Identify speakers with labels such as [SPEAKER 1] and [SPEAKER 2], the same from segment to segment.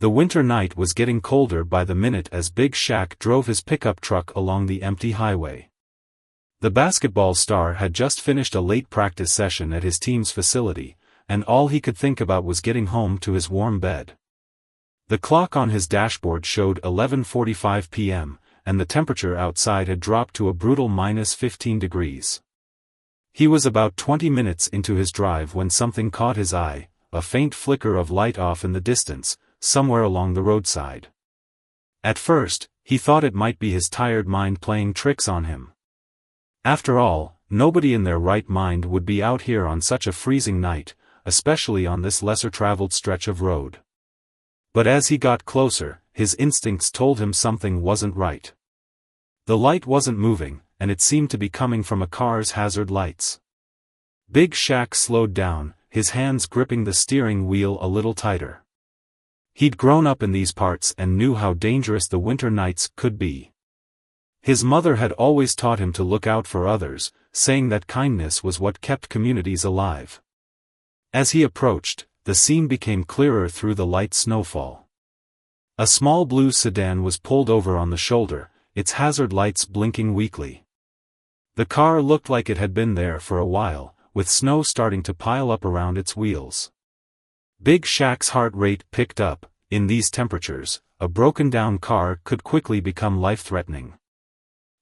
[SPEAKER 1] The winter night was getting colder by the minute as Big Shaq drove his pickup truck along the empty highway. The basketball star had just finished a late practice session at his team's facility, and all he could think about was getting home to his warm bed. The clock on his dashboard showed 11:45 p.m., and the temperature outside had dropped to a brutal -15 degrees. He was about 20 minutes into his drive when something caught his eye, a faint flicker of light off in the distance, somewhere along the roadside. At first, he thought it might be his tired mind playing tricks on him. After all, nobody in their right mind would be out here on such a freezing night, especially on this lesser-traveled stretch of road. But as he got closer, his instincts told him something wasn't right. The light wasn't moving, and it seemed to be coming from a car's hazard lights. Big Shaq slowed down, his hands gripping the steering wheel a little tighter. He'd grown up in these parts and knew how dangerous the winter nights could be. His mother had always taught him to look out for others, saying that kindness was what kept communities alive. As he approached, the scene became clearer through the light snowfall. A small blue sedan was pulled over on the shoulder, its hazard lights blinking weakly. The car looked like it had been there for a while, with snow starting to pile up around its wheels. Big Shaq's heart rate picked up. In these temperatures, a broken-down car could quickly become life-threatening.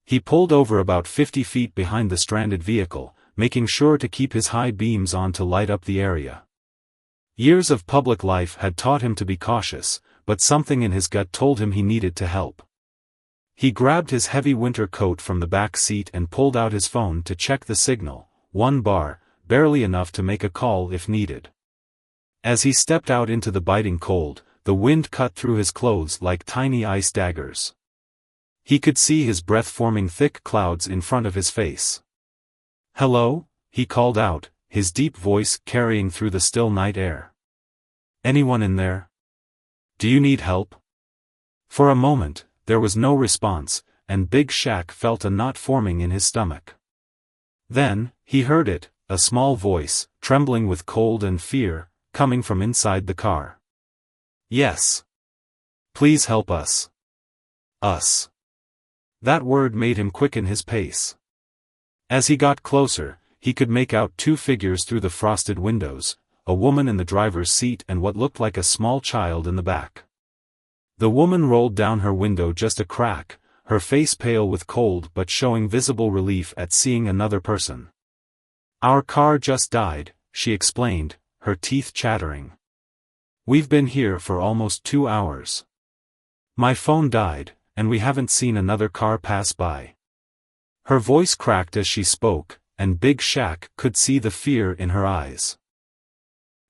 [SPEAKER 1] He pulled over about 50 feet behind the stranded vehicle, making sure to keep his high beams on to light up the area. Years of public life had taught him to be cautious, but something in his gut told him he needed to help. He grabbed his heavy winter coat from the back seat and pulled out his phone to check the signal, 1 bar, barely enough to make a call if needed. As he stepped out into the biting cold, the wind cut through his clothes like tiny ice daggers. He could see his breath forming thick clouds in front of his face. "Hello?" he called out, his deep voice carrying through the still night air. "Anyone in there? Do you need help?" For a moment, there was no response, and Big Shaq felt a knot forming in his stomach. Then, he heard it, a small voice, trembling with cold and fear, coming from inside the car. "Yes. Please help us." Us. That word made him quicken his pace. As he got closer, he could make out 2 figures through the frosted windows, a woman in the driver's seat and what looked like a small child in the back. The woman rolled down her window just a crack, her face pale with cold but showing visible relief at seeing another person. "Our car just died," she explained, her teeth chattering. "We've been here for almost 2 hours. My phone died, and we haven't seen another car pass by." Her voice cracked as she spoke, and Big Shaq could see the fear in her eyes.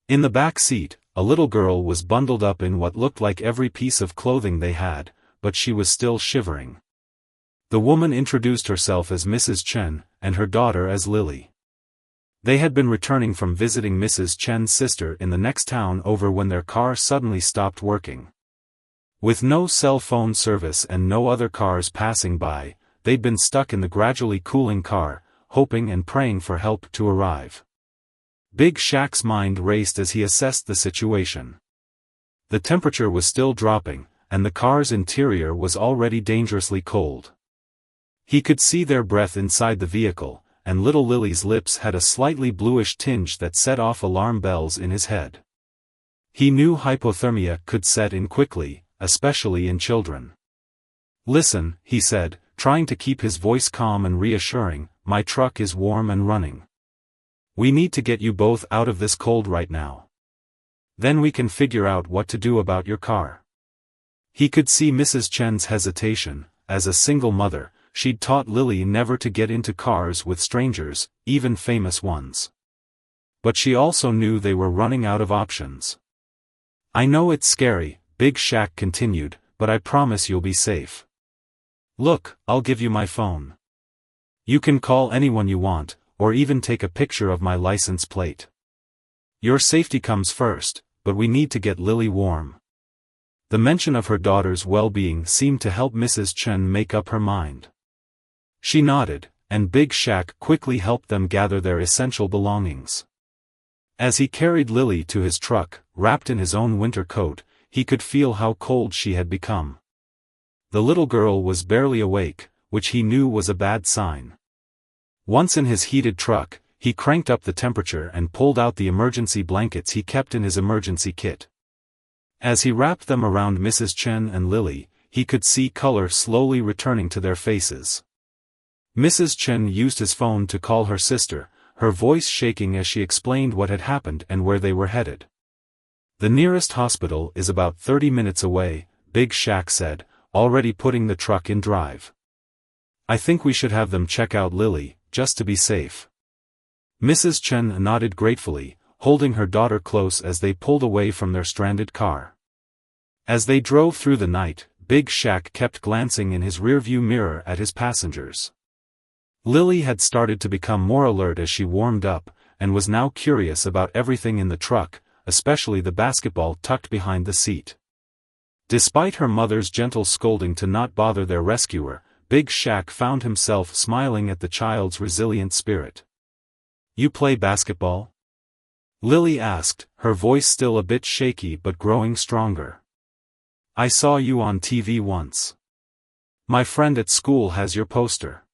[SPEAKER 1] In the back seat, a little girl was bundled up in what looked like every piece of clothing they had, but she was still shivering. The woman introduced herself as Mrs. Chen, and her daughter as Lily. They had been returning from visiting Mrs. Chen's sister in the next town over when their car suddenly stopped working. With no cell phone service and no other cars passing by, they'd been stuck in the gradually cooling car, hoping and praying for help to arrive. Big Shaq's mind raced as he assessed the situation. The temperature was still dropping, and the car's interior was already dangerously cold. He could see their breath inside the vehicle, and little Lily's lips had a slightly bluish tinge that set off alarm bells in his head. He knew hypothermia could set in quickly, especially in children. "Listen," he said, trying to keep his voice calm and reassuring, "my truck is warm and running. We need to get you both out of this cold right now. Then we can figure out what to do about your car." He could see Mrs. Chen's hesitation. As a single mother, she'd taught Lily never to get into cars with strangers, even famous ones. But she also knew they were running out of options. "I know it's scary," Big Shaq continued, "but I promise you'll be safe. Look, I'll give you my phone. You can call anyone you want, or even take a picture of my license plate. Your safety comes first, but we need to get Lily warm." The mention of her daughter's well-being seemed to help Mrs. Chen make up her mind. She nodded, and Big Shaq quickly helped them gather their essential belongings. As he carried Lily to his truck, wrapped in his own winter coat, he could feel how cold she had become. The little girl was barely awake, which he knew was a bad sign. Once in his heated truck, he cranked up the temperature and pulled out the emergency blankets he kept in his emergency kit. As he wrapped them around Mrs. Chen and Lily, he could see color slowly returning to their faces. Mrs. Chen used his phone to call her sister, her voice shaking as she explained what had happened and where they were headed. "The nearest hospital is about 30 minutes away," Big Shaq said, already putting the truck in drive. "I think we should have them check out Lily, just to be safe." Mrs. Chen nodded gratefully, holding her daughter close as they pulled away from their stranded car. As they drove through the night, Big Shaq kept glancing in his rearview mirror at his passengers. Lily had started to become more alert as she warmed up, and was now curious about everything in the truck, especially the basketball tucked behind the seat. Despite her mother's gentle scolding to not bother their rescuer, Big Shaq found himself smiling at the child's resilient spirit. "You play basketball?" Lily asked, her voice still a bit shaky but growing stronger. "I saw you on TV once. My friend at school has your poster."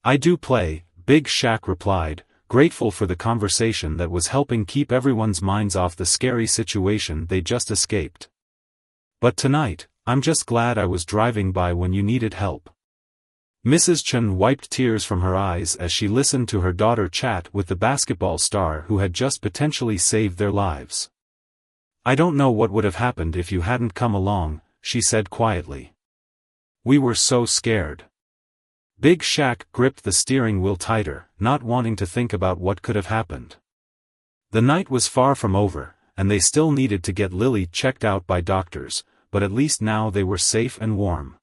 [SPEAKER 1] "I do play," Big Shaq replied, grateful for the conversation that was helping keep everyone's minds off the scary situation they just escaped. "But tonight, I'm just glad I was driving by when you needed help." Mrs. Chen wiped tears from her eyes as she listened to her daughter chat with the basketball star who had just potentially saved their lives. "I don't know what would have happened if you hadn't come along," she said quietly. "We were so scared." Big Shaq gripped the steering wheel tighter, not wanting to think about what could have happened. The night was far from over, and they still needed to get Lily checked out by doctors, but at least now they were safe and warm.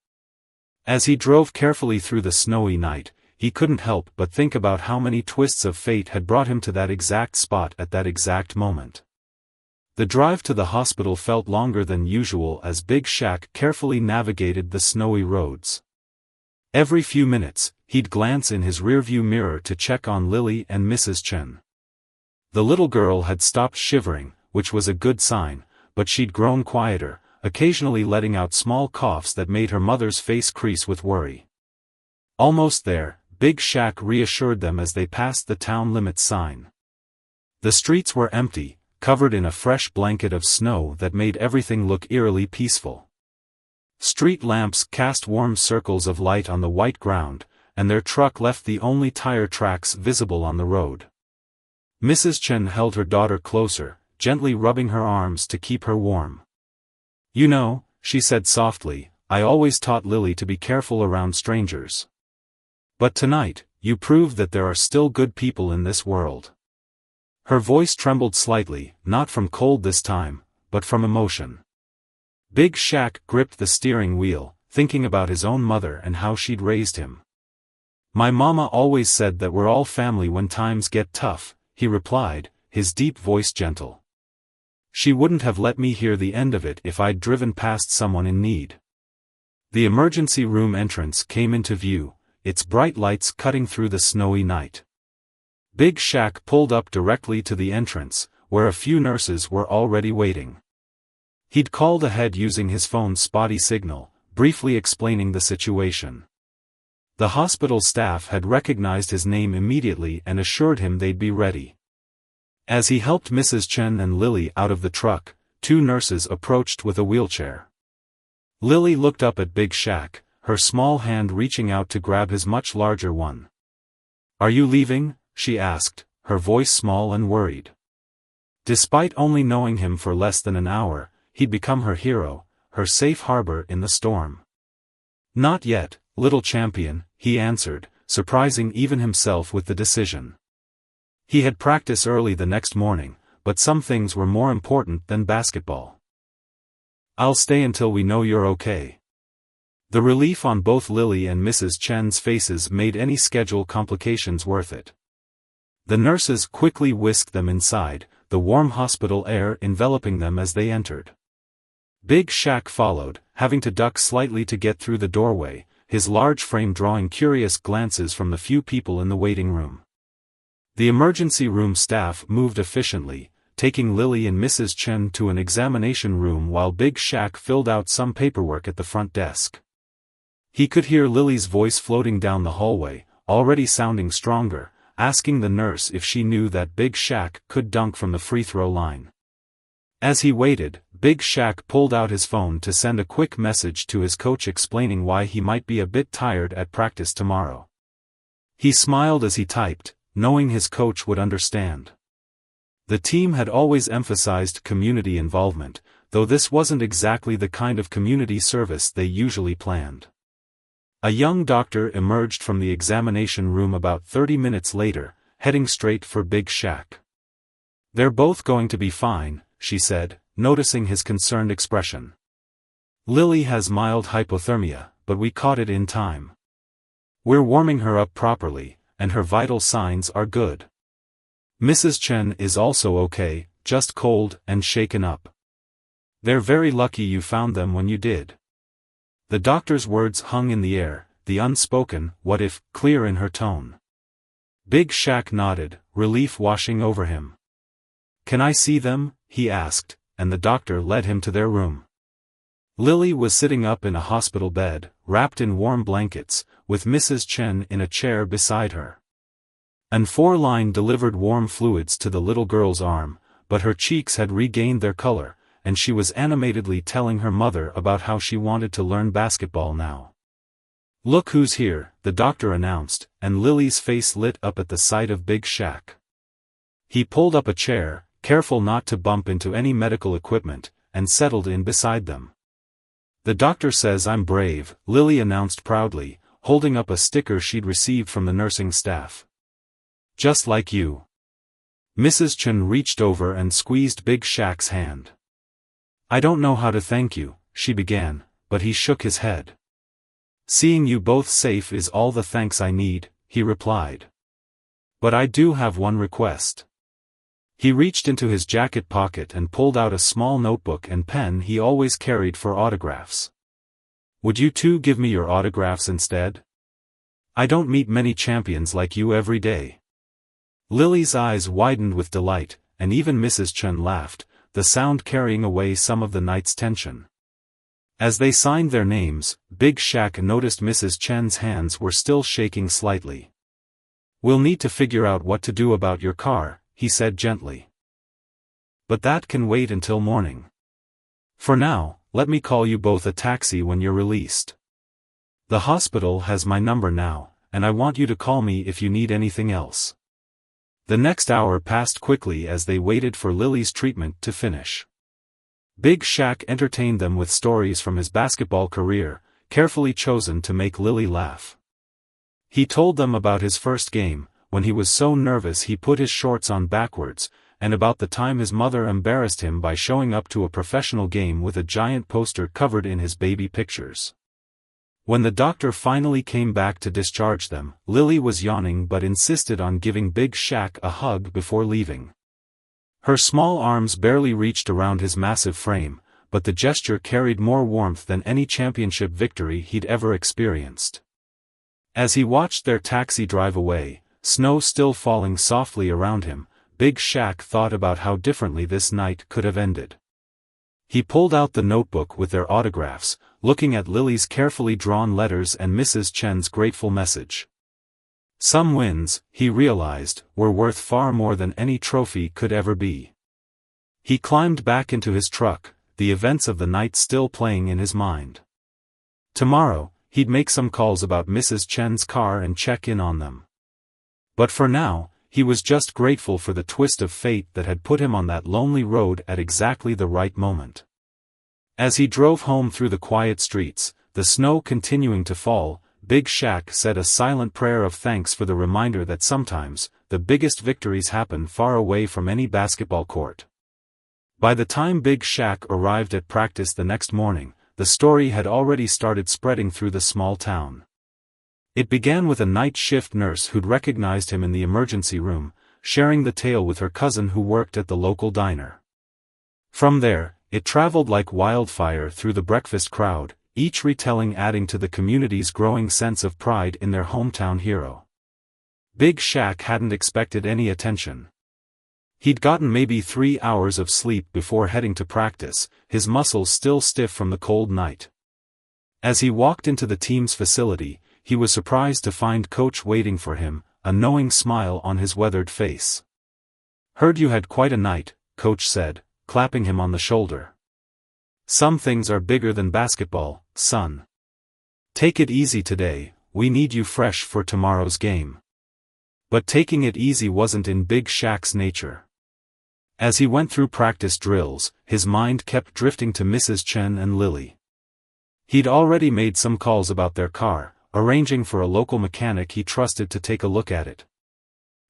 [SPEAKER 1] As he drove carefully through the snowy night, he couldn't help but think about how many twists of fate had brought him to that exact spot at that exact moment. The drive to the hospital felt longer than usual as Big Shaq carefully navigated the snowy roads. Every few minutes, he'd glance in his rearview mirror to check on Lily and Mrs. Chen. The little girl had stopped shivering, which was a good sign, but she'd grown quieter, occasionally letting out small coughs that made her mother's face crease with worry. Almost there, Big Shaq reassured them as they passed the town limits sign. The streets were empty, covered in a fresh blanket of snow that made everything look eerily peaceful. Street lamps cast warm circles of light on the white ground, and their truck left the only tire tracks visible on the road. Mrs. Chen held her daughter closer, gently rubbing her arms to keep her warm. "You know," she said softly, "I always taught Lily to be careful around strangers. But tonight, you proved that there are still good people in this world." Her voice trembled slightly, not from cold this time, but from emotion. Big Shaq gripped the steering wheel, thinking about his own mother and how she'd raised him. "My mama always said that we're all family when times get tough," he replied, his deep voice gentle. "She wouldn't have let me hear the end of it if I'd driven past someone in need." The emergency room entrance came into view, its bright lights cutting through the snowy night. Big Shaq pulled up directly to the entrance, where a few nurses were already waiting. He'd called ahead using his phone's spotty signal, briefly explaining the situation. The hospital staff had recognized his name immediately and assured him they'd be ready. As he helped Mrs. Chen and Lily out of the truck, two nurses approached with a wheelchair. Lily looked up at Big Shaq, her small hand reaching out to grab his much larger one. "Are you leaving?" she asked, her voice small and worried. Despite only knowing him for less than an hour, he'd become her hero, her safe harbor in the storm. "Not yet, little champion," he answered, surprising even himself with the decision. He had practice early the next morning, but some things were more important than basketball. "I'll stay until we know you're okay." The relief on both Lily and Mrs. Chen's faces made any schedule complications worth it. The nurses quickly whisked them inside, the warm hospital air enveloping them as they entered. Big Shaq followed, having to duck slightly to get through the doorway, his large frame drawing curious glances from the few people in the waiting room. The emergency room staff moved efficiently, taking Lily and Mrs. Chen to an examination room while Big Shaq filled out some paperwork at the front desk. He could hear Lily's voice floating down the hallway, already sounding stronger, asking the nurse if she knew that Big Shaq could dunk from the free throw line. As he waited, Big Shaq pulled out his phone to send a quick message to his coach explaining why he might be a bit tired at practice tomorrow. He smiled as he typed, knowing his coach would understand. The team had always emphasized community involvement, though this wasn't exactly the kind of community service they usually planned. A young doctor emerged from the examination room about 30 minutes later, heading straight for Big Shaq. "They're both going to be fine," she said, noticing his concerned expression. "Lily has mild hypothermia, but we caught it in time. We're warming her up properly, and her vital signs are good. Mrs. Chen is also okay, just cold and shaken up. They're very lucky you found them when you did." The doctor's words hung in the air, the unspoken "what if" clear in her tone. Big Shaq nodded, relief washing over him. "Can I see them?" he asked, and the doctor led him to their room. Lily was sitting up in a hospital bed, wrapped in warm blankets, with Mrs. Chen in a chair beside her. An 4-line delivered warm fluids to the little girl's arm, but her cheeks had regained their color, and she was animatedly telling her mother about how she wanted to learn basketball now. "Look who's here," the doctor announced, and Lily's face lit up at the sight of Big Shaq. He pulled up a chair, careful not to bump into any medical equipment, and settled in beside them. "The doctor says I'm brave," Lily announced proudly, holding up a sticker she'd received from the nursing staff. "Just like you." Mrs. Chen reached over and squeezed Big Shaq's hand. "I don't know how to thank you," she began, but he shook his head. "Seeing you both safe is all the thanks I need," he replied. "But I do have one request." He reached into his jacket pocket and pulled out a small notebook and pen he always carried for autographs. "Would you two give me your autographs instead? I don't meet many champions like you every day." Lily's eyes widened with delight, and even Mrs. Chen laughed, the sound carrying away some of the night's tension. As they signed their names, Big Shaq noticed Mrs. Chen's hands were still shaking slightly. "We'll need to figure out what to do about your car," he said gently. "But that can wait until morning. For now, let me call you both a taxi when you're released. The hospital has my number now, and I want you to call me if you need anything else." The next hour passed quickly as they waited for Lily's treatment to finish. Big Shaq entertained them with stories from his basketball career, carefully chosen to make Lily laugh. He told them about his first game, when he was so nervous he put his shorts on backwards, and about the time his mother embarrassed him by showing up to a professional game with a giant poster covered in his baby pictures. When the doctor finally came back to discharge them, Lily was yawning but insisted on giving Big Shaq a hug before leaving. Her small arms barely reached around his massive frame, but the gesture carried more warmth than any championship victory he'd ever experienced. As he watched their taxi drive away, snow still falling softly around him, Big Shaq thought about how differently this night could have ended. He pulled out the notebook with their autographs, looking at Lily's carefully drawn letters and Mrs. Chen's grateful message. Some wins, he realized, were worth far more than any trophy could ever be. He climbed back into his truck, the events of the night still playing in his mind. Tomorrow, he'd make some calls about Mrs. Chen's car and check in on them. But for now, he was just grateful for the twist of fate that had put him on that lonely road at exactly the right moment. As he drove home through the quiet streets, the snow continuing to fall, Big Shaq said a silent prayer of thanks for the reminder that sometimes, the biggest victories happen far away from any basketball court. By the time Big Shaq arrived at practice the next morning, the story had already started spreading through the small town. It began with a night shift nurse who'd recognized him in the emergency room, sharing the tale with her cousin who worked at the local diner. From there, it traveled like wildfire through the breakfast crowd, each retelling adding to the community's growing sense of pride in their hometown hero. Big Shaq hadn't expected any attention. He'd gotten maybe 3 hours of sleep before heading to practice, his muscles still stiff from the cold night. As he walked into the team's facility, he was surprised to find Coach waiting for him, a knowing smile on his weathered face. "Heard you had quite a night," Coach said, clapping him on the shoulder. "Some things are bigger than basketball, son. Take it easy today, we need you fresh for tomorrow's game." But taking it easy wasn't in Big Shaq's nature. As he went through practice drills, his mind kept drifting to Mrs. Chen and Lily. He'd already made some calls about their car, arranging for a local mechanic he trusted to take a look at it.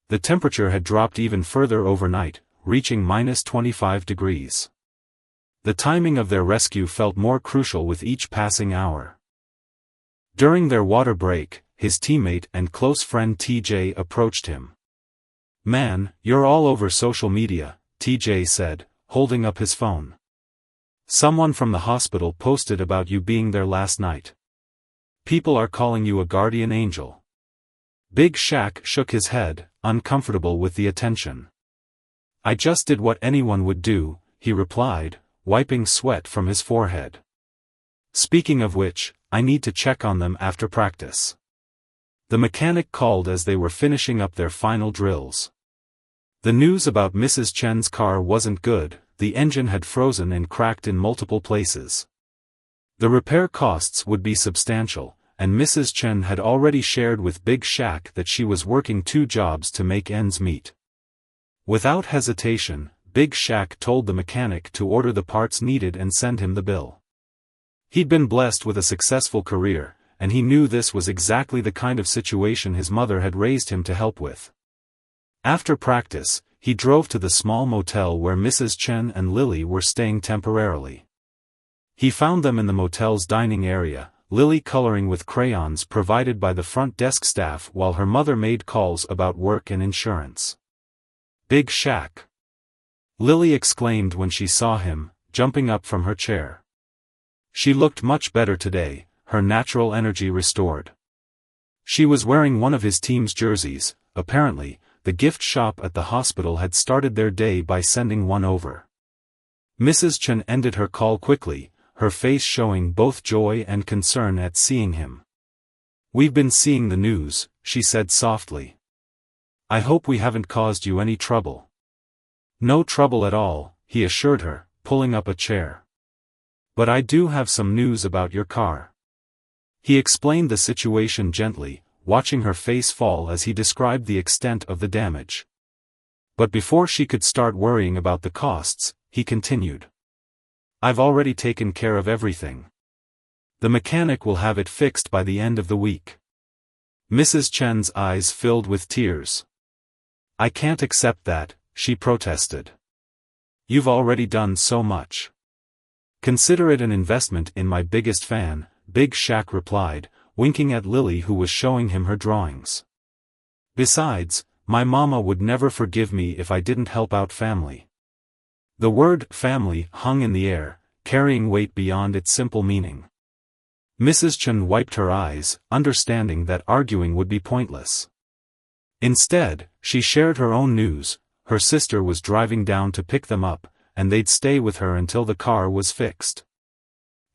[SPEAKER 1] The temperature had dropped even further overnight, reaching -25 degrees. The timing of their rescue felt more crucial with each passing hour. During their water break, his teammate and close friend TJ approached him. "Man, you're all over social media," TJ said, holding up his phone. "Someone from the hospital posted about you being there last night. People are calling you a guardian angel." Big Shaq shook his head, uncomfortable with the attention. "I just did what anyone would do," he replied, wiping sweat from his forehead. "Speaking of which, I need to check on them after practice." The mechanic called as they were finishing up their final drills. The news about Mrs. Chen's car wasn't good, the engine had frozen and cracked in multiple places. The repair costs would be substantial, and Mrs. Chen had already shared with Big Shaq that she was working 2 jobs to make ends meet. Without hesitation, Big Shaq told the mechanic to order the parts needed and send him the bill. He'd been blessed with a successful career, and he knew this was exactly the kind of situation his mother had raised him to help with. After practice, he drove to the small motel where Mrs. Chen and Lily were staying temporarily. He found them in the motel's dining area, Lily coloring with crayons provided by the front desk staff while her mother made calls about work and insurance. "Big Shaq!" Lily exclaimed when she saw him, jumping up from her chair. She looked much better today, her natural energy restored. She was wearing one of his team's jerseys. Apparently, the gift shop at the hospital had started their day by sending one over. Mrs. Chen ended her call quickly, her face showing both joy and concern at seeing him. "We've been seeing the news," she said softly. "I hope we haven't caused you any trouble." "No trouble at all," he assured her, pulling up a chair. "But I do have some news about your car." He explained the situation gently, watching her face fall as he described the extent of the damage. But before she could start worrying about the costs, he continued. "I've already taken care of everything. The mechanic will have it fixed by the end of the week." Mrs. Chen's eyes filled with tears. "I can't accept that," she protested. "You've already done so much." "Consider it an investment in my biggest fan," Big Shaq replied, winking at Lily who was showing him her drawings. "Besides, my mama would never forgive me if I didn't help out family." The word family hung in the air, carrying weight beyond its simple meaning. Mrs. Chen wiped her eyes, understanding that arguing would be pointless. Instead, she shared her own news. Her sister was driving down to pick them up, and they'd stay with her until the car was fixed.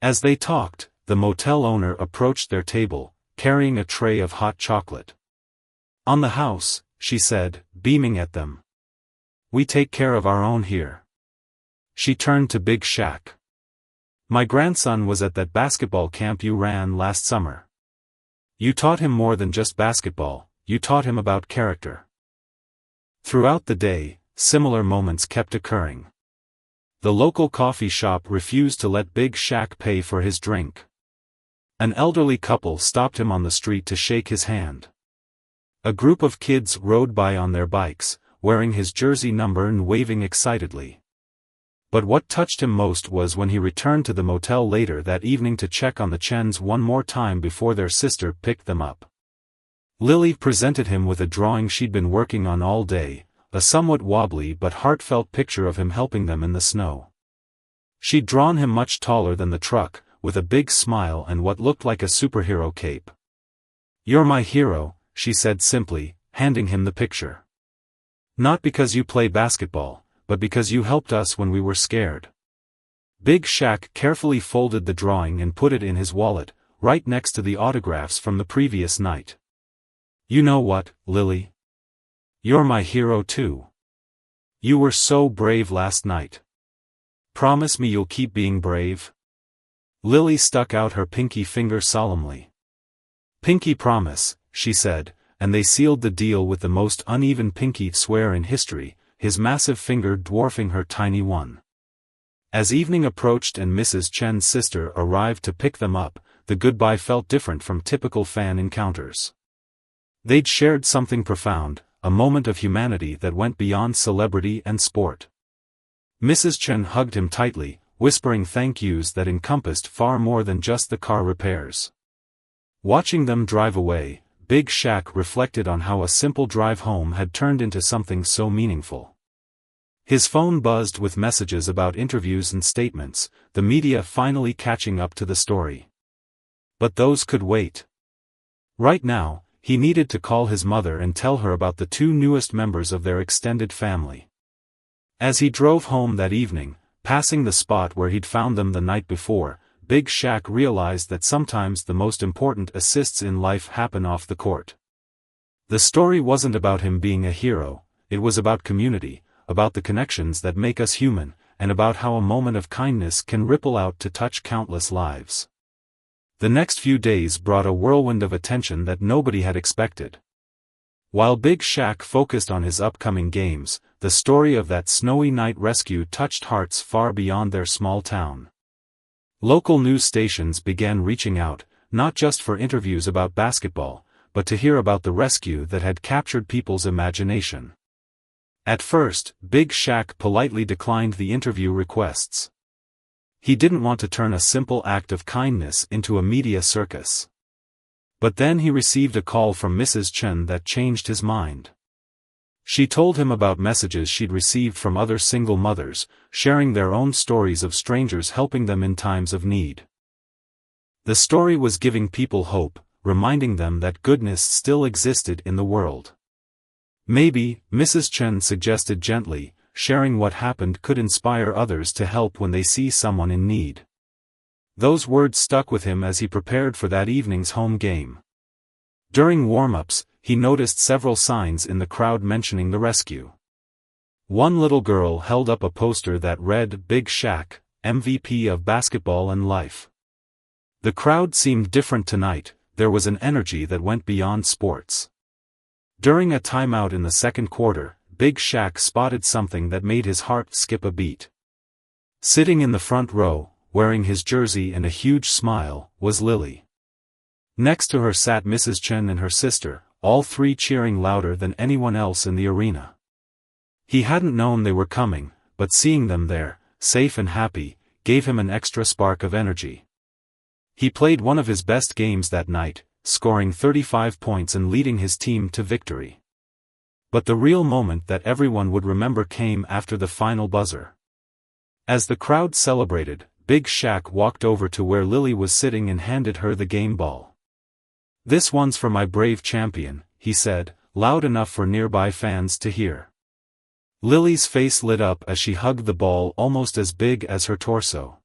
[SPEAKER 1] As they talked, the motel owner approached their table, carrying a tray of hot chocolate. "On the house," she said, beaming at them. "We take care of our own here." She turned to Big Shaq. "My grandson was at that basketball camp you ran last summer. You taught him more than just basketball, you taught him about character." Throughout the day, similar moments kept occurring. The local coffee shop refused to let Big Shaq pay for his drink. An elderly couple stopped him on the street to shake his hand. A group of kids rode by on their bikes, wearing his jersey number and waving excitedly. But what touched him most was when he returned to the motel later that evening to check on the Chens one more time before their sister picked them up. Lily presented him with a drawing she'd been working on all day, a somewhat wobbly but heartfelt picture of him helping them in the snow. She'd drawn him much taller than the truck, with a big smile and what looked like a superhero cape. "You're my hero," she said simply, handing him the picture. Not because you play basketball, but because you helped us when we were scared. Big Shaq carefully folded the drawing and put it in his wallet, right next to the autographs from the previous night. You know what, Lily? You're my hero too. You were so brave last night. Promise me you'll keep being brave? Lily stuck out her pinky finger solemnly. Pinky promise, she said, and they sealed the deal with the most uneven pinky swear in history, his massive finger dwarfing her tiny one. As evening approached and Mrs. Chen's sister arrived to pick them up, the goodbye felt different from typical fan encounters. They'd shared something profound, a moment of humanity that went beyond celebrity and sport. Mrs. Chen hugged him tightly, whispering thank yous that encompassed far more than just the car repairs. Watching them drive away, Big Shaq reflected on how a simple drive home had turned into something so meaningful. His phone buzzed with messages about interviews and statements, the media finally catching up to the story. But those could wait. Right now, he needed to call his mother and tell her about the two newest members of their extended family. As he drove home that evening, passing the spot where he'd found them the night before, Big Shaq realized that sometimes the most important assists in life happen off the court. The story wasn't about him being a hero, it was about community, about the connections that make us human, and about how a moment of kindness can ripple out to touch countless lives. The next few days brought a whirlwind of attention that nobody had expected. While Big Shaq focused on his upcoming games, the story of that snowy night rescue touched hearts far beyond their small town. Local news stations began reaching out, not just for interviews about basketball, but to hear about the rescue that had captured people's imagination. At first, Big Shaq politely declined the interview requests. He didn't want to turn a simple act of kindness into a media circus. But then he received a call from Mrs. Chen that changed his mind. She told him about messages she'd received from other single mothers, sharing their own stories of strangers helping them in times of need. The story was giving people hope, reminding them that goodness still existed in the world. Maybe, Mrs. Chen suggested gently, sharing what happened could inspire others to help when they see someone in need. Those words stuck with him as he prepared for that evening's home game. During warm-ups, he noticed several signs in the crowd mentioning the rescue. One little girl held up a poster that read Big Shaq, MVP of basketball and life. The crowd seemed different tonight, there was an energy that went beyond sports. During a timeout in the second quarter, Big Shaq spotted something that made his heart skip a beat. Sitting in the front row, wearing his jersey and a huge smile, was Lily. Next to her sat Mrs. Chen and her sister, all three cheering louder than anyone else in the arena. He hadn't known they were coming, but seeing them there, safe and happy, gave him an extra spark of energy. He played one of his best games that night, scoring 35 points and leading his team to victory. But the real moment that everyone would remember came after the final buzzer. As the crowd celebrated, Big Shaq walked over to where Lily was sitting and handed her the game ball. "This one's for my brave champion," he said, loud enough for nearby fans to hear. Lily's face lit up as she hugged the ball almost as big as her torso.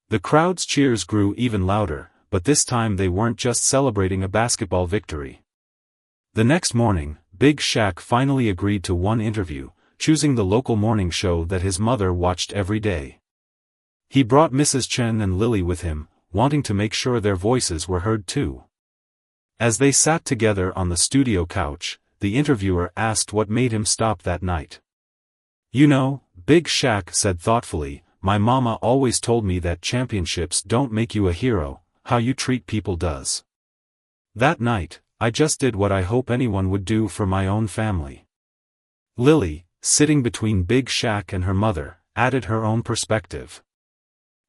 [SPEAKER 1] The crowd's cheers grew even louder, but this time they weren't just celebrating a basketball victory. The next morning, Big Shaq finally agreed to one interview, choosing the local morning show that his mother watched every day. He brought Mrs. Chen and Lily with him, wanting to make sure their voices were heard too. As they sat together on the studio couch, the interviewer asked what made him stop that night. "You know," Big Shaq said thoughtfully, "my mama always told me that championships don't make you a hero, how you treat people does. That night, I just did what I hope anyone would do for my own family." Lily, sitting between Big Shaq and her mother, added her own perspective.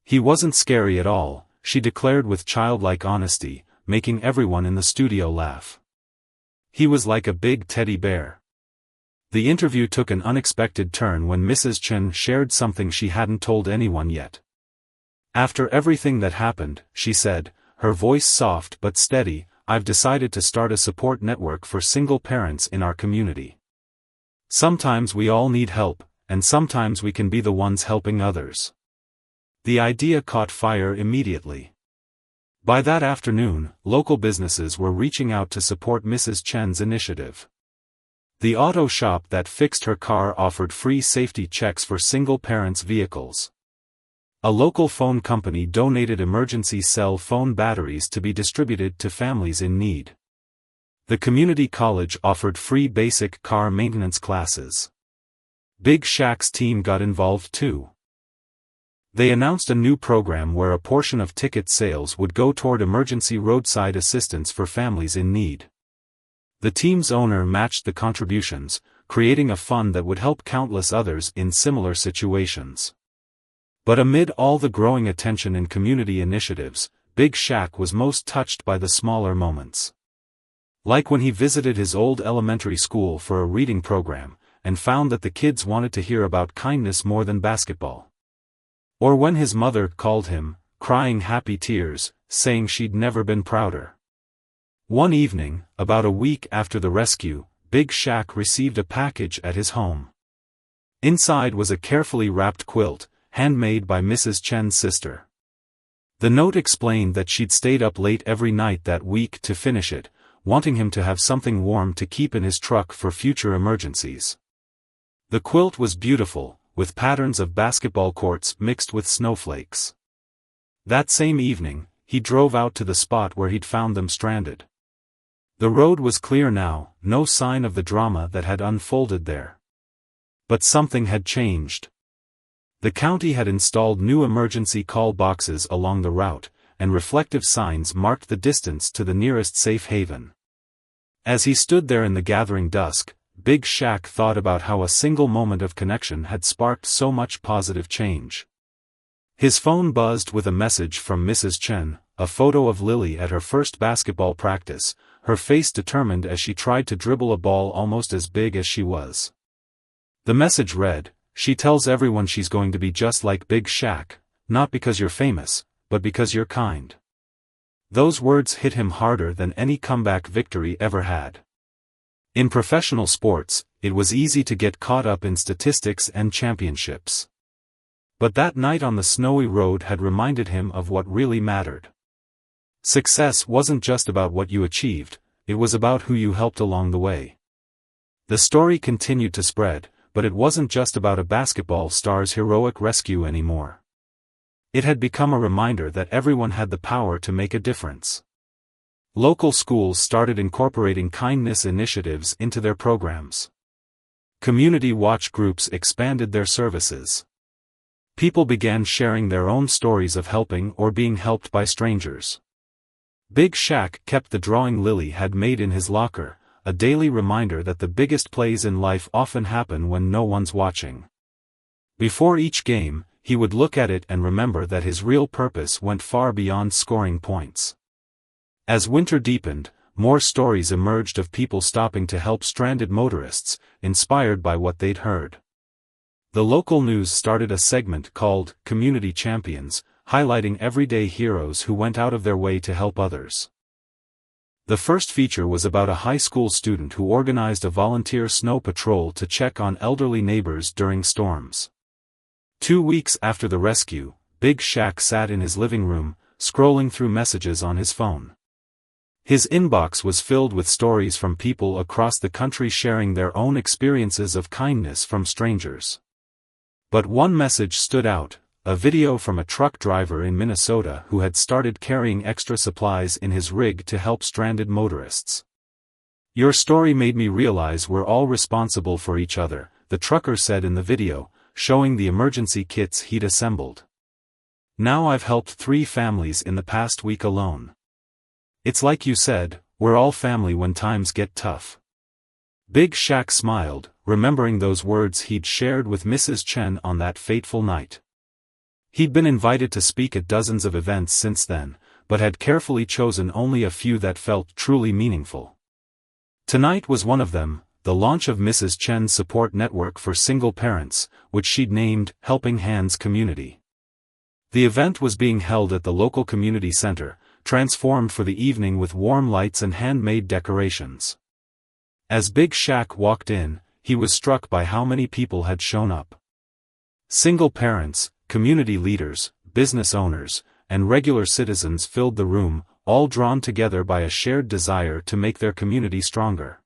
[SPEAKER 1] "He wasn't scary at all," she declared with childlike honesty, making everyone in the studio laugh. "He was like a big teddy bear." The interview took an unexpected turn when Mrs. Chen shared something she hadn't told anyone yet. "After everything that happened," she said, her voice soft but steady, "I've decided to start a support network for single parents in our community. Sometimes we all need help, and sometimes we can be the ones helping others. The idea caught fire immediately. By that afternoon, local businesses were reaching out to support Mrs. Chen's initiative. The auto shop that fixed her car offered free safety checks for single parents' vehicles. A local phone company donated emergency cell phone batteries to be distributed to families in need. The community college offered free basic car maintenance classes. Big Shaq's team got involved too. They announced a new program where a portion of ticket sales would go toward emergency roadside assistance for families in need. The team's owner matched the contributions, creating a fund that would help countless others in similar situations. But amid all the growing attention in community initiatives, Big Shaq was most touched by the smaller moments. Like when he visited his old elementary school for a reading program, and found that the kids wanted to hear about kindness more than basketball. Or when his mother called him, crying happy tears, saying she'd never been prouder. One evening, about a week after the rescue, Big Shaq received a package at his home. Inside was a carefully wrapped quilt, handmade by Mrs. Chen's sister. The note explained that she'd stayed up late every night that week to finish it, wanting him to have something warm to keep in his truck for future emergencies. The quilt was beautiful, with patterns of basketball courts mixed with snowflakes. That same evening, he drove out to the spot where he'd found them stranded. The road was clear now, no sign of the drama that had unfolded there. But something had changed. The county had installed new emergency call boxes along the route, and reflective signs marked the distance to the nearest safe haven. As he stood there in the gathering dusk, Big Shaq thought about how a single moment of connection had sparked so much positive change. His phone buzzed with a message from Mrs. Chen, a photo of Lily at her first basketball practice, her face determined as she tried to dribble a ball almost as big as she was. The message read, "She tells everyone she's going to be just like Big Shaq, not because you're famous, but because you're kind." Those words hit him harder than any comeback victory ever had. In professional sports, it was easy to get caught up in statistics and championships. But that night on the snowy road had reminded him of what really mattered. Success wasn't just about what you achieved, it was about who you helped along the way. The story continued to spread, but it wasn't just about a basketball star's heroic rescue anymore. It had become a reminder that everyone had the power to make a difference. Local schools started incorporating kindness initiatives into their programs. Community watch groups expanded their services. People began sharing their own stories of helping or being helped by strangers. Big Shaq kept the drawing Lily had made in his locker, a daily reminder that the biggest plays in life often happen when no one's watching. Before each game, he would look at it and remember that his real purpose went far beyond scoring points. As winter deepened, more stories emerged of people stopping to help stranded motorists, inspired by what they'd heard. The local news started a segment called Community Champions, highlighting everyday heroes who went out of their way to help others. The first feature was about a high school student who organized a volunteer snow patrol to check on elderly neighbors during storms. 2 weeks after the rescue, Big Shaq sat in his living room, scrolling through messages on his phone. His inbox was filled with stories from people across the country sharing their own experiences of kindness from strangers. But one message stood out, a video from a truck driver in Minnesota who had started carrying extra supplies in his rig to help stranded motorists. "Your story made me realize we're all responsible for each other," the trucker said in the video, showing the emergency kits he'd assembled. "Now I've helped 3 families in the past week alone. It's like you said, we're all family when times get tough." Big Shaq smiled, remembering those words he'd shared with Mrs. Chen on that fateful night. He'd been invited to speak at dozens of events since then, but had carefully chosen only a few that felt truly meaningful. Tonight was one of them, the launch of Mrs. Chen's support network for single parents, which she'd named Helping Hands Community. The event was being held at the local community center, transformed for the evening with warm lights and handmade decorations. As Big Shaq walked in, he was struck by how many people had shown up. Single parents, community leaders, business owners, and regular citizens filled the room, all drawn together by a shared desire to make their community stronger.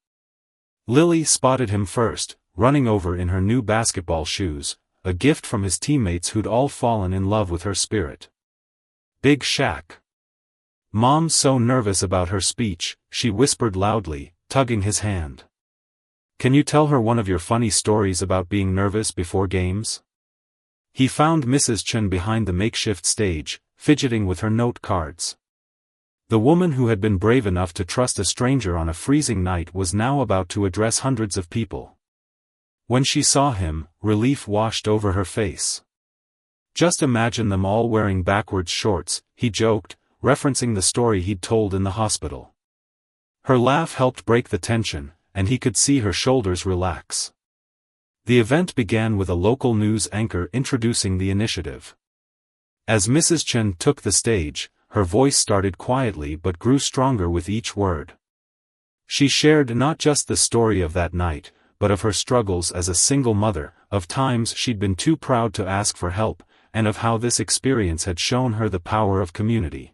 [SPEAKER 1] Lily spotted him first, running over in her new basketball shoes, a gift from his teammates who'd all fallen in love with her spirit. Big Shaq. Mom's so nervous about her speech, she whispered loudly, tugging his hand. Can you tell her one of your funny stories about being nervous before games? He found Mrs. Chen behind the makeshift stage, fidgeting with her note cards. The woman who had been brave enough to trust a stranger on a freezing night was now about to address hundreds of people. When she saw him, relief washed over her face. Just imagine them all wearing backwards shorts, he joked, referencing the story he'd told in the hospital. Her laugh helped break the tension, and he could see her shoulders relax. The event began with a local news anchor introducing the initiative. As Mrs. Chen took the stage, her voice started quietly but grew stronger with each word. She shared not just the story of that night, but of her struggles as a single mother, of times she'd been too proud to ask for help, and of how this experience had shown her the power of community.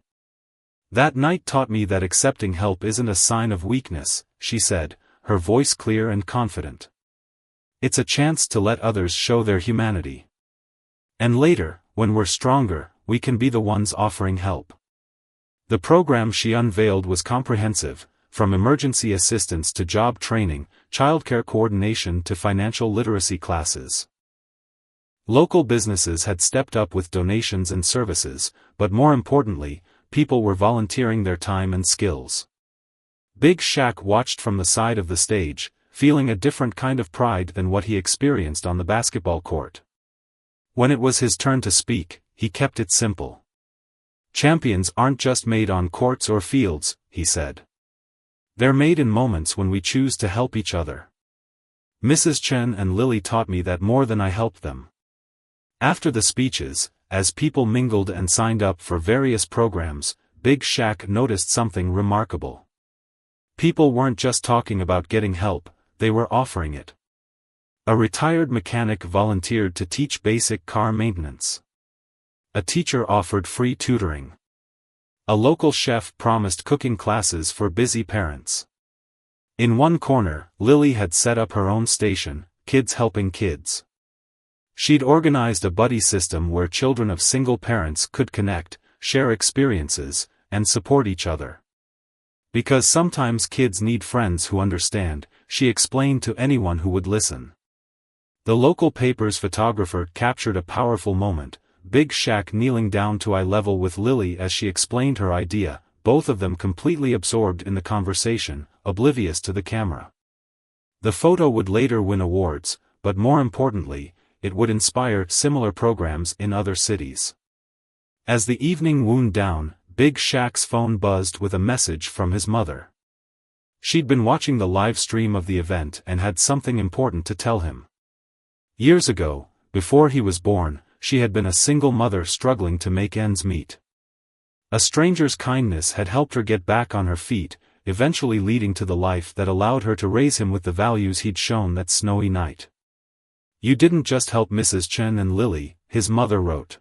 [SPEAKER 1] That night taught me that accepting help isn't a sign of weakness, she said, her voice clear and confident. It's a chance to let others show their humanity. And later, when we're stronger, we can be the ones offering help. The program she unveiled was comprehensive, from emergency assistance to job training, childcare coordination to financial literacy classes. Local businesses had stepped up with donations and services, but more importantly, people were volunteering their time and skills. Big Shaq watched from the side of the stage, feeling a different kind of pride than what he experienced on the basketball court. When it was his turn to speak, he kept it simple. Champions aren't just made on courts or fields, he said. They're made in moments when we choose to help each other. Mrs. Chen and Lily taught me that more than I helped them. After the speeches, as people mingled and signed up for various programs, Big Shaq noticed something remarkable. People weren't just talking about getting help, they were offering it. A retired mechanic volunteered to teach basic car maintenance. A teacher offered free tutoring. A local chef promised cooking classes for busy parents. In one corner, Lily had set up her own station, Kids Helping Kids. She'd organized a buddy system where children of single parents could connect, share experiences, and support each other. Because sometimes kids need friends who understand, she explained to anyone who would listen. The local paper's photographer captured a powerful moment, Big Shaq kneeling down to eye level with Lily as she explained her idea, both of them completely absorbed in the conversation, oblivious to the camera. The photo would later win awards, but more importantly, it would inspire similar programs in other cities. As the evening wound down, Big Shaq's phone buzzed with a message from his mother. She'd been watching the live stream of the event and had something important to tell him. Years ago, before he was born, she had been a single mother struggling to make ends meet. A stranger's kindness had helped her get back on her feet, eventually leading to the life that allowed her to raise him with the values he'd shown that snowy night. You didn't just help Mrs. Chen and Lily, his mother wrote.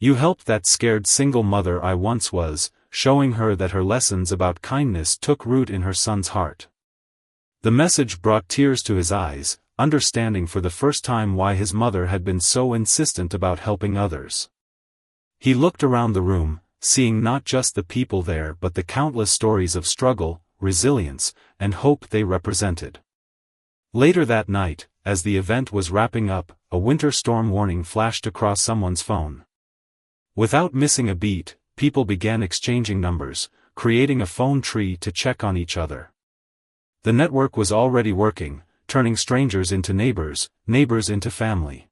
[SPEAKER 1] You helped that scared single mother I once was, showing her that her lessons about kindness took root in her son's heart. The message brought tears to his eyes, understanding for the first time why his mother had been so insistent about helping others. He looked around the room, seeing not just the people there but the countless stories of struggle, resilience, and hope they represented. Later that night, as the event was wrapping up, a winter storm warning flashed across someone's phone. Without missing a beat, people began exchanging numbers, creating a phone tree to check on each other. The network was already working, turning strangers into neighbors, neighbors into family.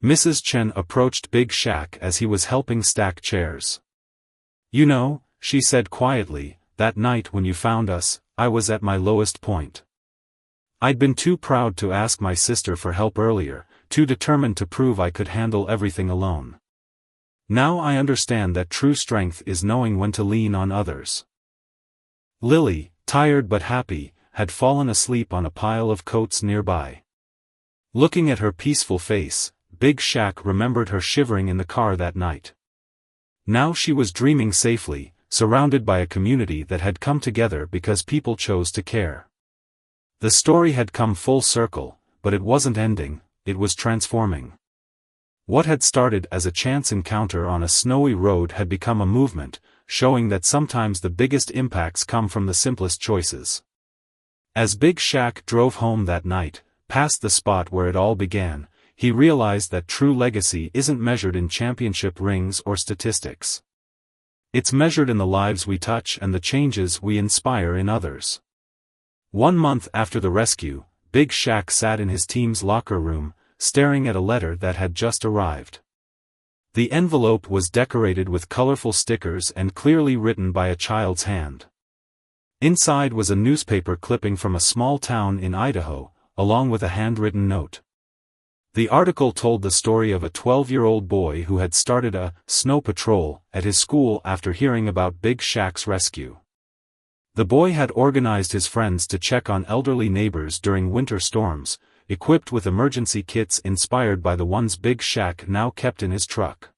[SPEAKER 1] Mrs. Chen approached Big Shaq as he was helping stack chairs. You know, she said quietly, that night when you found us, I was at my lowest point. I'd been too proud to ask my sister for help earlier, too determined to prove I could handle everything alone. Now I understand that true strength is knowing when to lean on others. Lily, tired but happy, had fallen asleep on a pile of coats nearby. Looking at her peaceful face, Big Shaq remembered her shivering in the car that night. Now she was dreaming safely, surrounded by a community that had come together because people chose to care. The story had come full circle, but it wasn't ending, it was transforming. What had started as a chance encounter on a snowy road had become a movement, showing that sometimes the biggest impacts come from the simplest choices. As Big Shaq drove home that night, past the spot where it all began, he realized that true legacy isn't measured in championship rings or statistics. It's measured in the lives we touch and the changes we inspire in others. 1 month after the rescue, Big Shaq sat in his team's locker room, staring at a letter that had just arrived. The envelope was decorated with colorful stickers and clearly written by a child's hand. Inside was a newspaper clipping from a small town in Idaho, along with a handwritten note. The article told the story of a 12-year-old boy who had started a snow patrol at his school after hearing about Big Shaq's rescue. The boy had organized his friends to check on elderly neighbors during winter storms, equipped with emergency kits inspired by the ones Big Shaq now kept in his truck.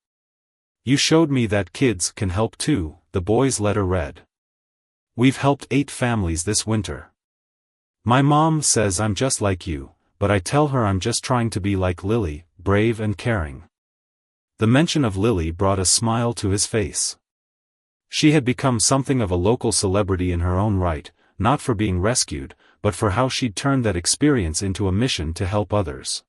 [SPEAKER 1] "You showed me that kids can help too," the boy's letter read. "We've helped 8 families this winter. My mom says I'm just like you, but I tell her I'm just trying to be like Lily, brave and caring." The mention of Lily brought a smile to his face. She had become something of a local celebrity in her own right, not for being rescued, but for how she'd turned that experience into a mission to help others.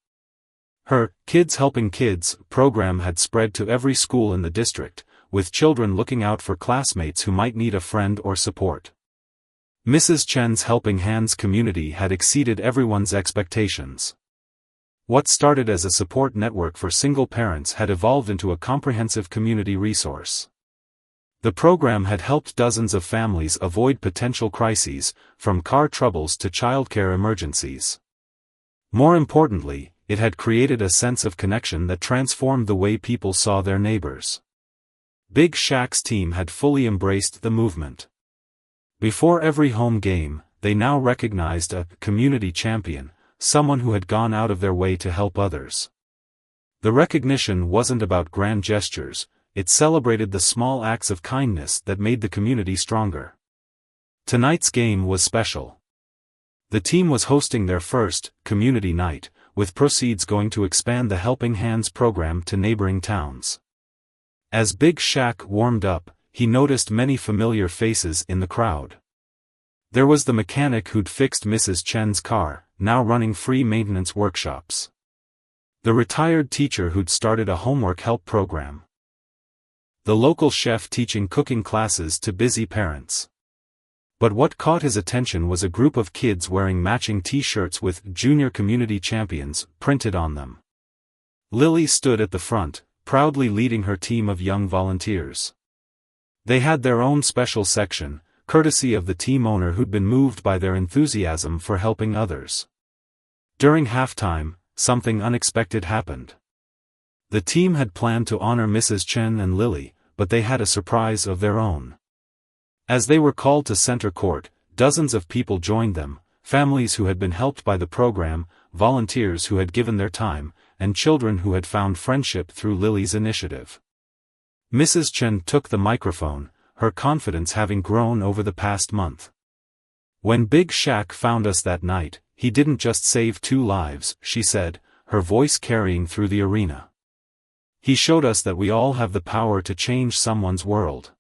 [SPEAKER 1] Her Kids Helping Kids program had spread to every school in the district, with children looking out for classmates who might need a friend or support. Mrs. Chen's Helping Hands community had exceeded everyone's expectations. What started as a support network for single parents had evolved into a comprehensive community resource. The program had helped dozens of families avoid potential crises, from car troubles to childcare emergencies. More importantly, it had created a sense of connection that transformed the way people saw their neighbors. Big Shaq's team had fully embraced the movement. Before every home game, they now recognized a community champion, someone who had gone out of their way to help others. The recognition wasn't about grand gestures, it celebrated the small acts of kindness that made the community stronger. Tonight's game was special. The team was hosting their first community night, with proceeds going to expand the Helping Hands program to neighboring towns. As Big Shaq warmed up, he noticed many familiar faces in the crowd. There was the mechanic who'd fixed Mrs. Chen's car, now running free maintenance workshops. The retired teacher who'd started a homework help program. The local chef teaching cooking classes to busy parents. But what caught his attention was a group of kids wearing matching t-shirts with "Junior Community Champions" printed on them. Lily stood at the front, proudly leading her team of young volunteers. They had their own special section, courtesy of the team owner who'd been moved by their enthusiasm for helping others. During halftime, something unexpected happened. The team had planned to honor Mrs. Chen and Lily, but they had a surprise of their own. As they were called to center court, dozens of people joined them, families who had been helped by the program, volunteers who had given their time, and children who had found friendship through Lily's initiative. Mrs. Chen took the microphone, her confidence having grown over the past month. "When Big Shaq found us that night, he didn't just save 2 lives," she said, her voice carrying through the arena. "He showed us that we all have the power to change someone's world.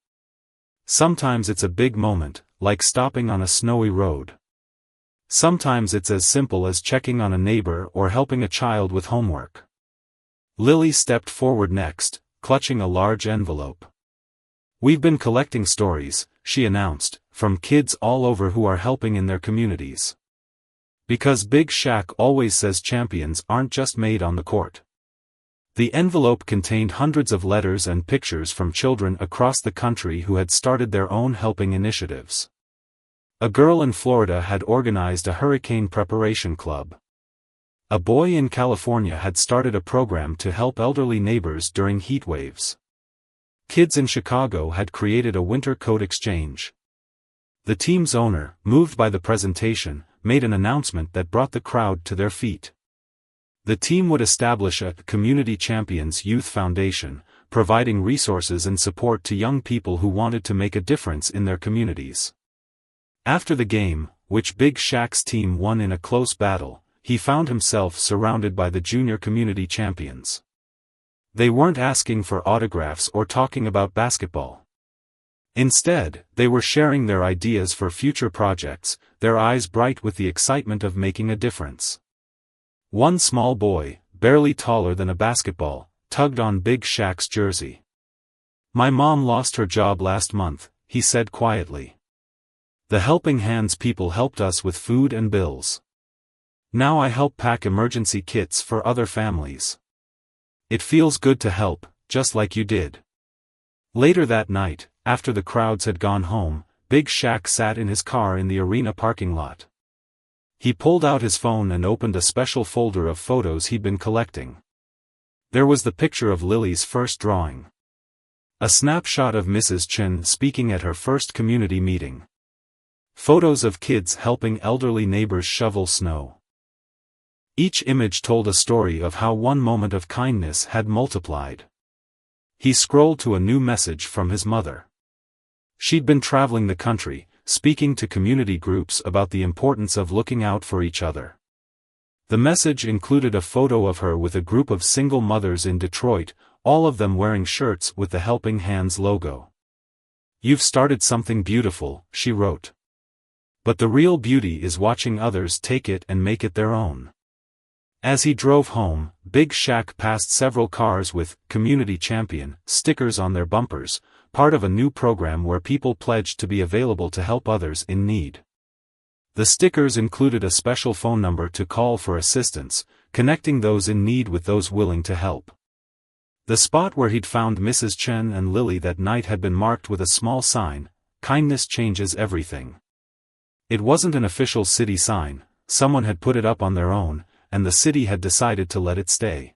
[SPEAKER 1] Sometimes it's a big moment, like stopping on a snowy road. Sometimes it's as simple as checking on a neighbor or helping a child with homework." Lily stepped forward next, clutching a large envelope. "We've been collecting stories," she announced, "from kids all over who are helping in their communities. Because Big Shaq always says champions aren't just made on the court." The envelope contained hundreds of letters and pictures from children across the country who had started their own helping initiatives. A girl in Florida had organized a hurricane preparation club. A boy in California had started a program to help elderly neighbors during heat waves. Kids in Chicago had created a winter coat exchange. The team's owner, moved by the presentation, made an announcement that brought the crowd to their feet. The team would establish a Community Champions Youth Foundation, providing resources and support to young people who wanted to make a difference in their communities. After the game, which Big Shaq's team won in a close battle, he found himself surrounded by the junior community champions. They weren't asking for autographs or talking about basketball. Instead, they were sharing their ideas for future projects, their eyes bright with the excitement of making a difference. One small boy, barely taller than a basketball, tugged on Big Shaq's jersey. "My mom lost her job last month," he said quietly. "The Helping Hands people helped us with food and bills. Now I help pack emergency kits for other families. It feels good to help, just like you did." Later that night, after the crowds had gone home, Big Shaq sat in his car in the arena parking lot. He pulled out his phone and opened a special folder of photos he'd been collecting. There was the picture of Lily's first drawing. A snapshot of Mrs. Chen speaking at her first community meeting. Photos of kids helping elderly neighbors shovel snow. Each image told a story of how one moment of kindness had multiplied. He scrolled to a new message from his mother. She'd been traveling the country, speaking to community groups about the importance of looking out for each other. The message included a photo of her with a group of single mothers in Detroit, all of them wearing shirts with the Helping Hands logo. "You've started something beautiful," she wrote. "But the real beauty is watching others take it and make it their own." As he drove home, Big Shaq passed several cars with "Community Champion" stickers on their bumpers, part of a new program where people pledged to be available to help others in need. The stickers included a special phone number to call for assistance, connecting those in need with those willing to help. The spot where he'd found Mrs. Chen and Lily that night had been marked with a small sign, "Kindness changes everything." It wasn't an official city sign, someone had put it up on their own, and the city had decided to let it stay.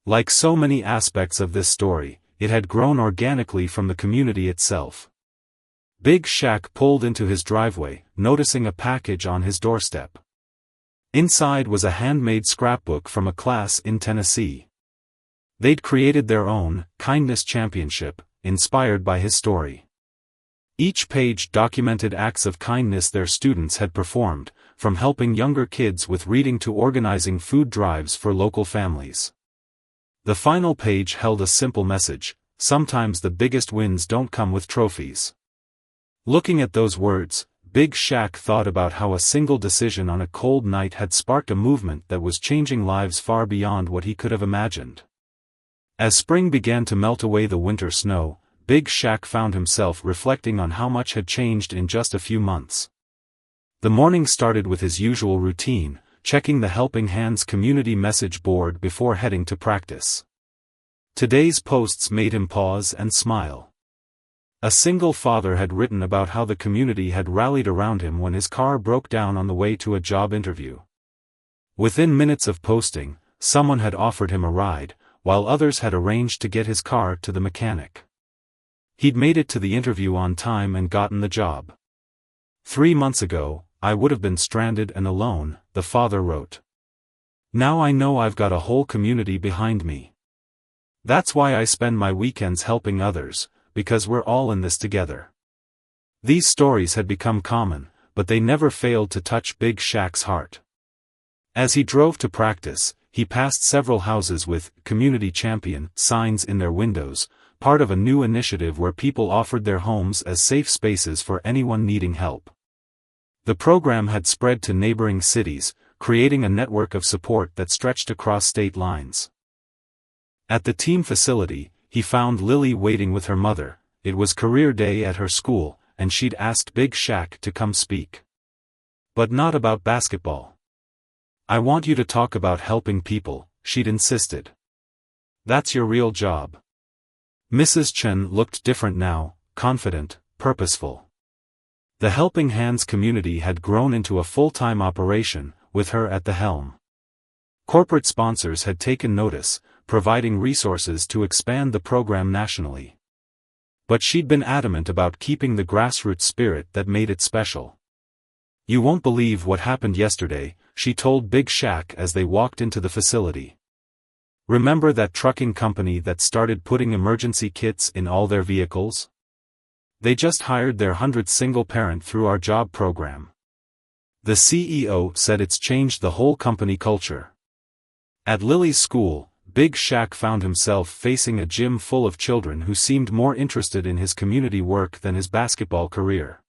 [SPEAKER 1] Like so many aspects of this story, it had grown organically from the community itself. Big Shaq pulled into his driveway, noticing a package on his doorstep. Inside was a handmade scrapbook from a class in Tennessee. They'd created their own Kindness Championship, inspired by his story. Each page documented acts of kindness their students had performed, from helping younger kids with reading to organizing food drives for local families. The final page held a simple message: sometimes the biggest wins don't come with trophies. Looking at those words, Big Shaq thought about how a single decision on a cold night had sparked a movement that was changing lives far beyond what he could have imagined. As spring began to melt away the winter snow, Big Shaq found himself reflecting on how much had changed in just a few months. The morning started with his usual routine, checking the Helping Hands community message board before heading to practice. Today's posts made him pause and smile. A single father had written about how the community had rallied around him when his car broke down on the way to a job interview. Within minutes of posting, someone had offered him a ride, while others had arranged to get his car to the mechanic. He'd made it to the interview on time and gotten the job. 3 months ago, I would have been stranded and alone, the father wrote. Now I know I've got a whole community behind me. That's why I spend my weekends helping others, because we're all in this together. These stories had become common, but they never failed to touch Big Shaq's heart. As he drove to practice, he passed several houses with "Community Champion" signs in their windows, part of a new initiative where people offered their homes as safe spaces for anyone needing help. The program had spread to neighboring cities, creating a network of support that stretched across state lines. At the team facility, he found Lily waiting with her mother. It was career day at her school, and she'd asked Big Shaq to come speak. But not about basketball. "I want you to talk about helping people," she'd insisted. "That's your real job." Mrs. Chen looked different now, confident, purposeful. The Helping Hands community had grown into a full-time operation, with her at the helm. Corporate sponsors had taken notice, providing resources to expand the program nationally. But she'd been adamant about keeping the grassroots spirit that made it special. "You won't believe what happened yesterday," she told Big Shaq as they walked into the facility. "Remember that trucking company that started putting emergency kits in all their vehicles? They just hired their 100th single parent through our job program. The CEO said it's changed the whole company culture." At Lily's school, Big Shaq found himself facing a gym full of children who seemed more interested in his community work than his basketball career.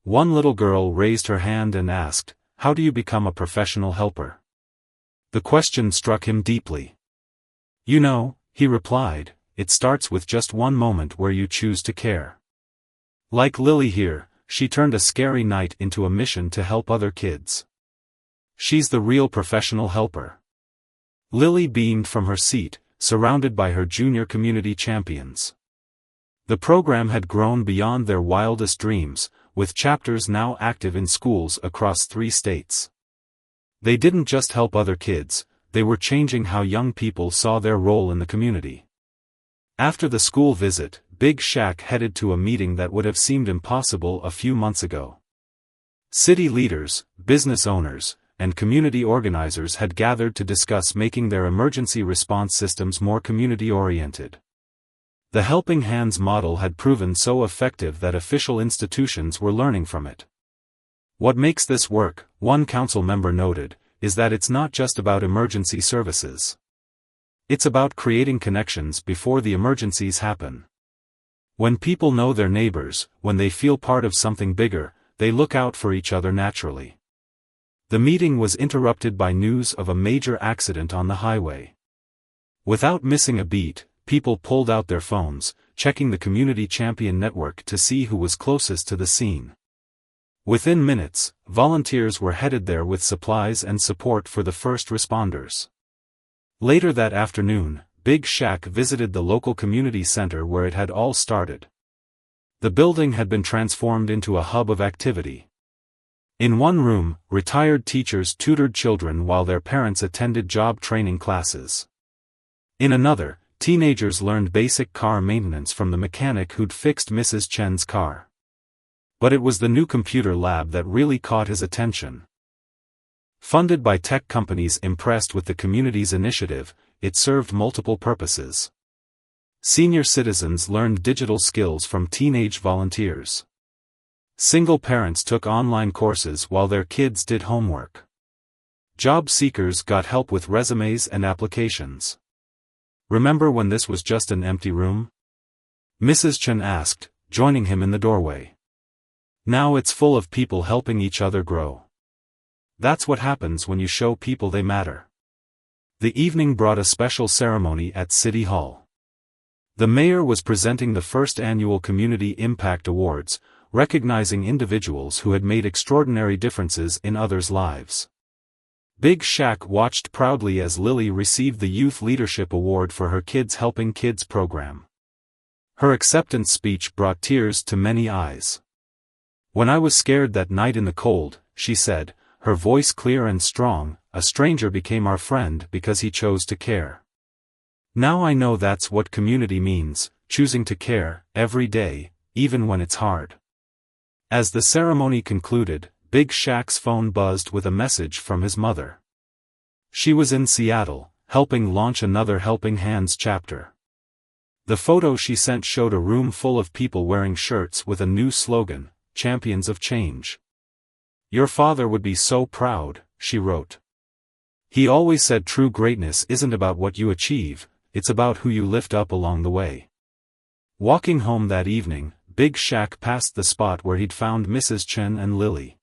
[SPEAKER 1] One little girl raised her hand and asked, "How do you become a professional helper?" The question struck him deeply. "You know," he replied, "it starts with just one moment where you choose to care." Like Lily here, she turned a scary night into a mission to help other kids. She's the real professional helper. Lily beamed from her seat, surrounded by her junior community champions. The program had grown beyond their wildest dreams, with chapters now active in schools across 3 states. They didn't just help other kids, they were changing how young people saw their role in the community. After the school visit, Big Shaq headed to a meeting that would have seemed impossible a few months ago. City leaders, business owners, and community organizers had gathered to discuss making their emergency response systems more community-oriented. The Helping Hands model had proven so effective that official institutions were learning from it. "What makes this work," one council member noted, "is that it's not just about emergency services. It's about creating connections before the emergencies happen. When people know their neighbors, when they feel part of something bigger, they look out for each other naturally." The meeting was interrupted by news of a major accident on the highway. Without missing a beat, people pulled out their phones, checking the community champion network to see who was closest to the scene. Within minutes, volunteers were headed there with supplies and support for the first responders. Later that afternoon, Big Shaq visited the local community center where it had all started. The building had been transformed into a hub of activity. In one room, retired teachers tutored children while their parents attended job training classes. In another, teenagers learned basic car maintenance from the mechanic who'd fixed Mrs. Chen's car. But it was the new computer lab that really caught his attention. Funded by tech companies impressed with the community's initiative, it served multiple purposes. Senior citizens learned digital skills from teenage volunteers. Single parents took online courses while their kids did homework. Job seekers got help with resumes and applications. "Remember when this was just an empty room?" Mrs. Chen asked, joining him in the doorway. "Now it's full of people helping each other grow. That's what happens when you show people they matter." The evening brought a special ceremony at City Hall. The mayor was presenting the first annual Community Impact Awards, recognizing individuals who had made extraordinary differences in others' lives. Big Shaq watched proudly as Lily received the Youth Leadership Award for her Kids Helping Kids program. Her acceptance speech brought tears to many eyes. "When I was scared that night in the cold," she said, her voice clear and strong, "a stranger became our friend because he chose to care. Now I know that's what community means, choosing to care, every day, even when it's hard." As the ceremony concluded, Big Shaq's phone buzzed with a message from his mother. She was in Seattle, helping launch another Helping Hands chapter. The photo she sent showed a room full of people wearing shirts with a new slogan, "Champions of Change." "Your father would be so proud," she wrote. "He always said true greatness isn't about what you achieve, it's about who you lift up along the way." Walking home that evening, Big Shaq passed the spot where he'd found Mrs. Chen and Lily.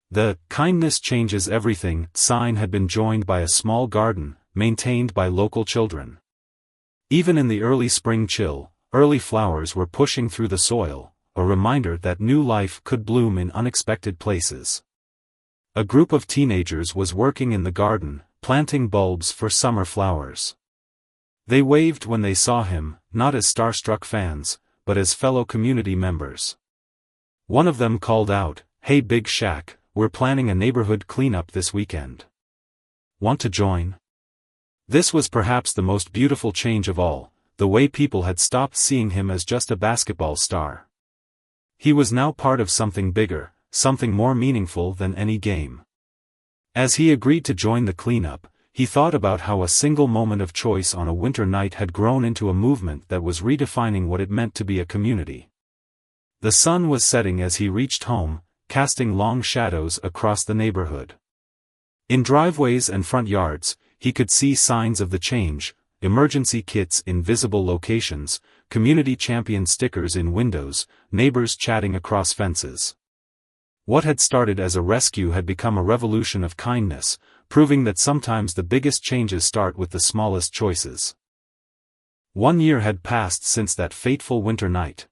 [SPEAKER 1] The "Kindness Changes Everything" sign had been joined by a small garden, maintained by local children. Even in the early spring chill, early flowers were pushing through the soil, a reminder that new life could bloom in unexpected places. A group of teenagers was working in the garden, planting bulbs for summer flowers. They waved when they saw him, not as starstruck fans, but as fellow community members. One of them called out, "Hey Big Shaq, we're planning a neighborhood cleanup this weekend. Want to join?" This was perhaps the most beautiful change of all. the way people had stopped seeing him as just a basketball star. He was now part of something bigger, something more meaningful than any game. As he agreed to join the cleanup, he thought about how a single moment of choice on a winter night had grown into a movement that was redefining what it meant to be a community. The sun was setting as he reached home, casting long shadows across the neighborhood. In driveways and front yards, he could see signs of the change: emergency kits in visible locations, community champion stickers in windows, neighbors chatting across fences. What had started as a rescue had become a revolution of kindness, proving that sometimes the biggest changes start with the smallest choices. 1 year had passed since that fateful winter night.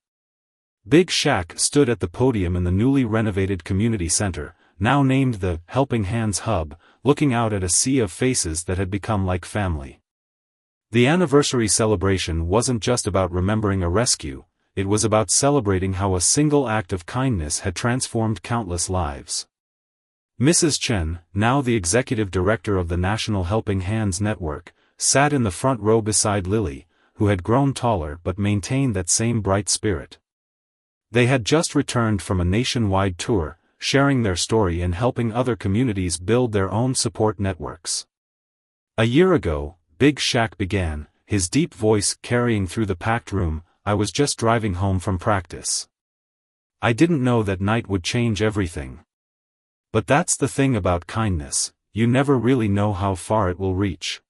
[SPEAKER 1] Big Shaq stood at the podium in the newly renovated community center, now named the Helping Hands Hub, looking out at a sea of faces that had become like family. The anniversary celebration wasn't just about remembering a rescue, it was about celebrating how a single act of kindness had transformed countless lives. Mrs. Chen, now the executive director of the National Helping Hands Network, sat in the front row beside Lily, who had grown taller but maintained that same bright spirit. They had just returned from a nationwide tour, sharing their story and helping other communities build their own support networks. A year ago, Big Shaq began, his deep voice carrying through the packed room. "I was just driving home from practice. I didn't know that night would change everything. But that's the thing about kindness, you never really know how far it will reach."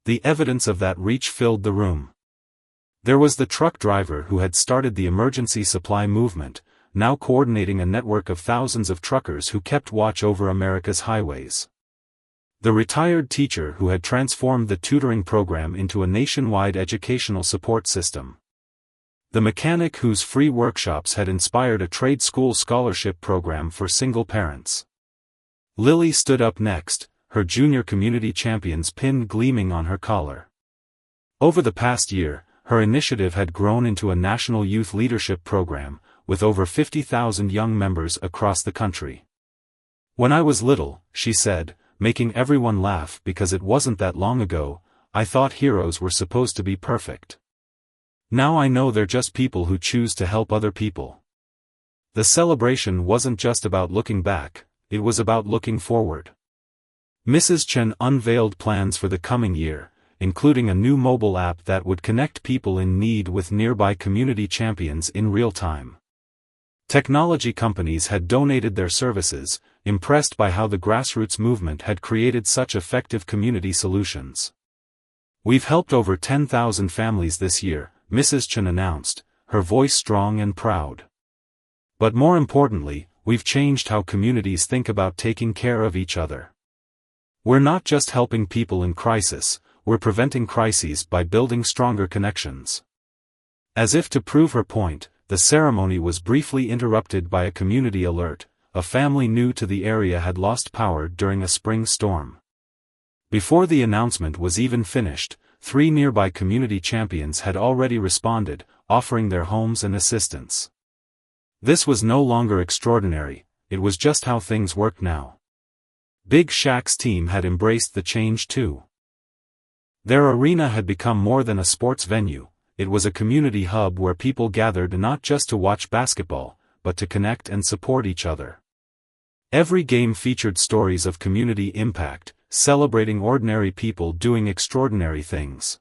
[SPEAKER 1] The evidence of that reach filled the room. There was the truck driver who had started the emergency supply movement, now coordinating a network of thousands of truckers who kept watch over America's highways. The retired teacher who had transformed the tutoring program into a nationwide educational support system. The mechanic whose free workshops had inspired a trade school scholarship program for single parents. Lily stood up next, her junior community champion's pin gleaming on her collar. Over the past year, her initiative had grown into a national youth leadership program, with over 50,000 young members across the country. "When I was little," she said, making everyone laugh because it wasn't that long ago, "I thought heroes were supposed to be perfect. Now I know they're just people who choose to help other people." The celebration wasn't just about looking back, it was about looking forward. Mrs. Chen unveiled plans for the coming year, including a new mobile app that would connect people in need with nearby community champions in real time. Technology companies had donated their services, impressed by how the grassroots movement had created such effective community solutions. "We've helped over 10,000 families this year," Mrs. Chen announced, her voice strong and proud. "But more importantly, we've changed how communities think about taking care of each other. We're not just helping people in crisis, we're preventing crises by building stronger connections." As if to prove her point, the ceremony was briefly interrupted by a community alert: a family new to the area had lost power during a spring storm. Before the announcement was even finished, 3 nearby community champions had already responded, offering their homes and assistance. This was no longer extraordinary, it was just how things worked now. Big Shaq's team had embraced the change too. Their arena had become more than a sports venue, it was a community hub where people gathered not just to watch basketball, but to connect and support each other. Every game featured stories of community impact, celebrating ordinary people doing extraordinary things.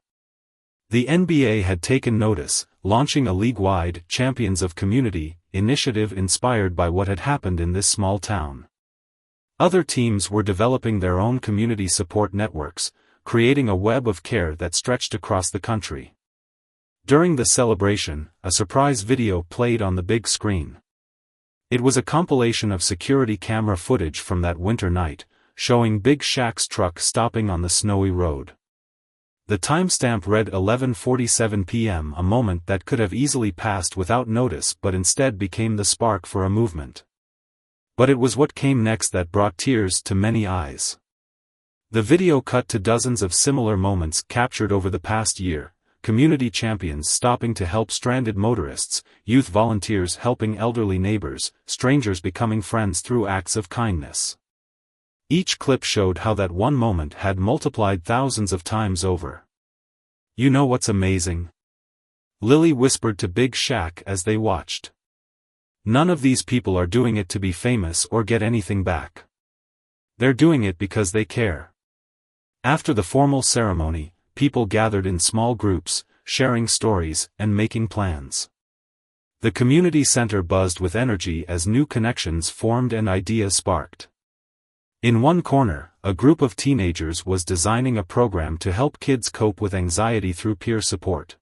[SPEAKER 1] The NBA had taken notice, launching a league-wide Champions of Community initiative inspired by what had happened in this small town. Other teams were developing their own community support networks, creating a web of care that stretched across the country. During the celebration, a surprise video played on the big screen. It was a compilation of security camera footage from that winter night, showing Big Shaq's truck stopping on the snowy road. The timestamp read 11:47 p.m., a moment that could have easily passed without notice but instead became the spark for a movement. But it was what came next that brought tears to many eyes. The video cut to dozens of similar moments captured over the past year: community champions stopping to help stranded motorists, youth volunteers helping elderly neighbors, strangers becoming friends through acts of kindness. Each clip showed how that one moment had multiplied thousands of times over. You know what's amazing? Lily whispered to Big Shaq as they watched. None of these people are doing it to be famous or get anything back. They're doing it because they care. After the formal ceremony, people gathered in small groups, sharing stories and making plans. The community center buzzed with energy as new connections formed and ideas sparked. In one corner, a group of teenagers was designing a program to help kids cope with anxiety through peer support.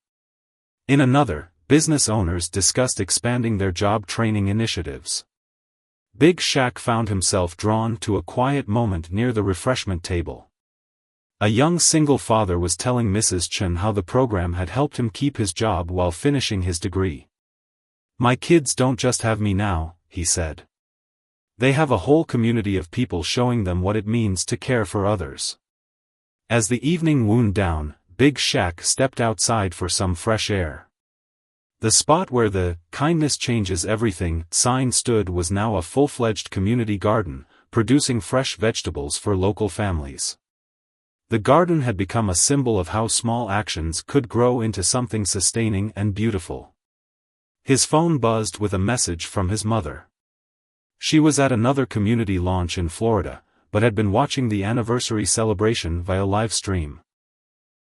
[SPEAKER 1] In another, business owners discussed expanding their job training initiatives. Big Shaq found himself drawn to a quiet moment near the refreshment table. A young single father was telling Mrs. Chen how the program had helped him keep his job while finishing his degree. "My kids don't just have me now," he said. "They have a whole community of people showing them what it means to care for others." As the evening wound down, Big Shaq stepped outside for some fresh air. The spot where the "Kindness Changes Everything" sign stood was now a full-fledged community garden, producing fresh vegetables for local families. The garden had become a symbol of how small actions could grow into something sustaining and beautiful. His phone buzzed with a message from his mother. She was at another community launch in Florida, but had been watching the anniversary celebration via live stream.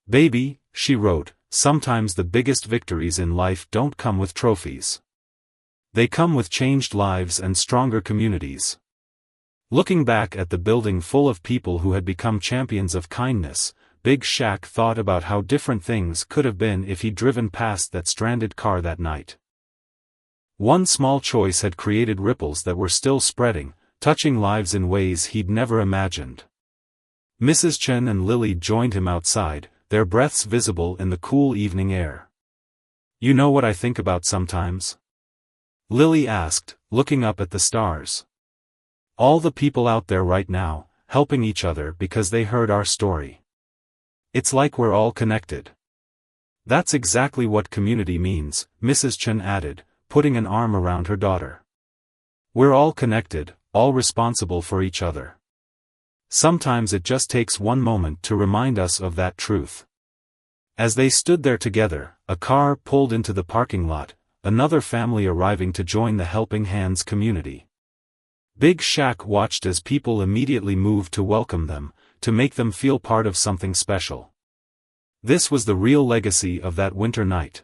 [SPEAKER 1] "Baby," she wrote, "sometimes the biggest victories in life don't come with trophies. They come with changed lives and stronger communities." Looking back at the building full of people who had become champions of kindness, Big Shaq thought about how different things could have been if he'd driven past that stranded car that night. One small choice had created ripples that were still spreading, touching lives in ways he'd never imagined. Mrs. Chen and Lily joined him outside, their breaths visible in the cool evening air. "You know what I think about sometimes?" Lily asked, looking up at the stars. "All the people out there right now, helping each other because they heard our story. It's like we're all connected." "That's exactly what community means," Mrs. Chen added, putting an arm around her daughter. "We're all connected, all responsible for each other. Sometimes it just takes one moment to remind us of that truth." As they stood there together, a car pulled into the parking lot, another family arriving to join the Helping Hands community. Big Shaq watched as people immediately moved to welcome them, to make them feel part of something special. This was the real legacy of that winter night.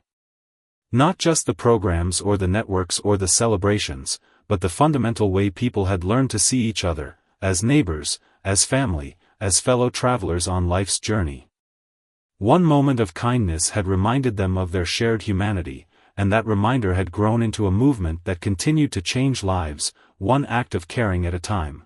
[SPEAKER 1] Not just the programs or the networks or the celebrations, but the fundamental way people had learned to see each other, as neighbors, as family, as fellow travelers on life's journey. One moment of kindness had reminded them of their shared humanity, and that reminder had grown into a movement that continued to change lives, one act of caring at a time.